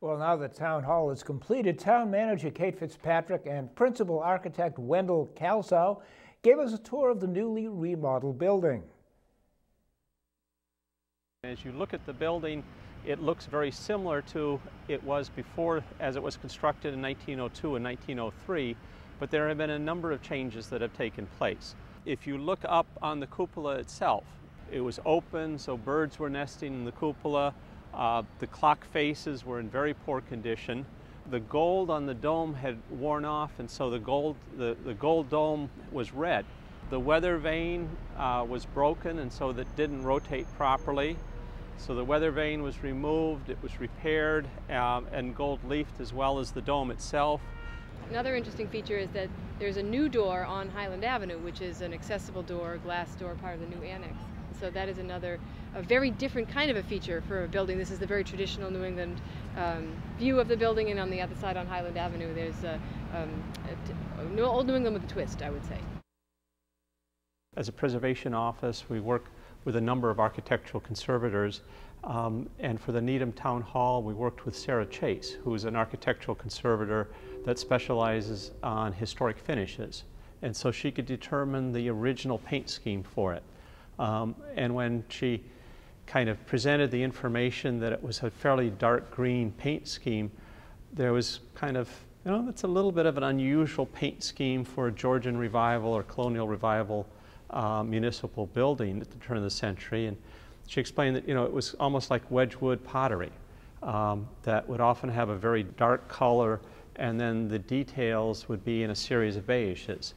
Well, now that Town Hall is completed, Town Manager Kate Fitzpatrick and Principal Architect Wendell Calsow gave us a tour of the newly remodeled building. As you look at the building, it looks very similar to it was before, as it was constructed in 1902 and 1903, but there have been a number of changes that have taken place. If you look up on the cupola itself, it was open, so birds were nesting in the cupola. The clock faces were in very poor condition. The gold on the dome had worn off, and so the gold dome was red. The weather vane was broken, and so that didn't rotate properly. So the weather vane was removed, it was repaired, and gold leafed, as well as the dome itself. Another interesting feature is that there's a new door on Highland Avenue, which is an accessible door, glass door, part of the new annex. So that is a very different kind of a feature for a building. This is the very traditional New England view of the building, and on the other side on Highland Avenue there's old New England with a twist, I would say. As a preservation office, we work with a number of architectural conservators, and for the Needham Town Hall we worked with Sarah Chase, who's an architectural conservator that specializes on historic finishes, and so she could determine the original paint scheme for it. And when she kind of presented the information that it was a fairly dark green paint scheme, there was kind of, that's a little bit of an unusual paint scheme for a Georgian revival or colonial revival municipal building at the turn of the century. And she explained that, it was almost like Wedgwood pottery that would often have a very dark color, and then the details would be in a series of beiges.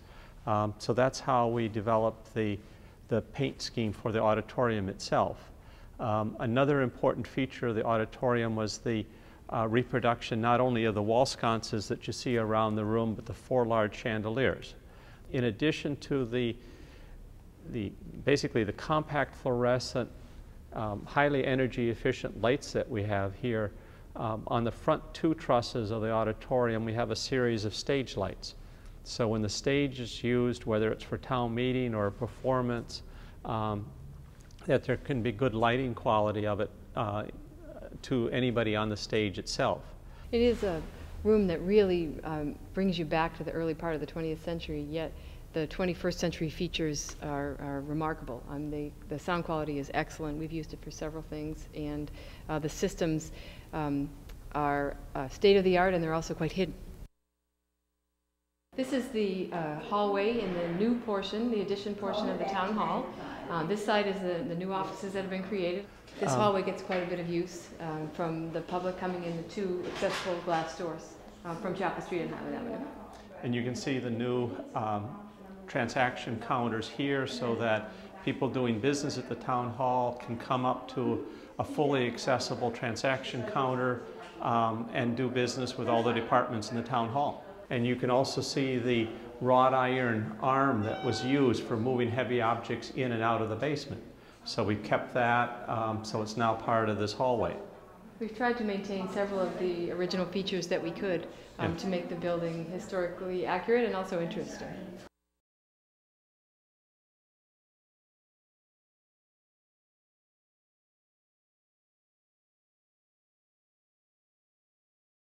So that's how we developed the paint scheme for the auditorium itself. Another important feature of the auditorium was the reproduction not only of the wall sconces that you see around the room, but the 4 large chandeliers. In addition to basically the compact fluorescent, highly energy efficient lights that we have here, on the front 2 trusses of the auditorium we have a series of stage lights. So when the stage is used, whether it's for town meeting or a performance, that there can be good lighting quality of it to anybody on the stage itself. It is a room that really brings you back to the early part of the 20th century, yet the 21st century features are remarkable. The sound quality is excellent. We've used it for several things, and the systems are state-of-the-art, and they're also quite hidden. This is the hallway in the new portion, the addition portion of the town hall. This side is the new offices that have been created. This hallway gets quite a bit of use from the public coming in the 2 accessible glass doors from Chapel Street and Highland Avenue. And you can see the new transaction counters here, so that people doing business at the town hall can come up to a fully accessible transaction counter and do business with all the departments in the town hall. And you can also see the wrought iron arm that was used for moving heavy objects in and out of the basement. So we kept that, so it's now part of this hallway. We've tried to maintain several of the original features that we could to make the building historically accurate and also interesting.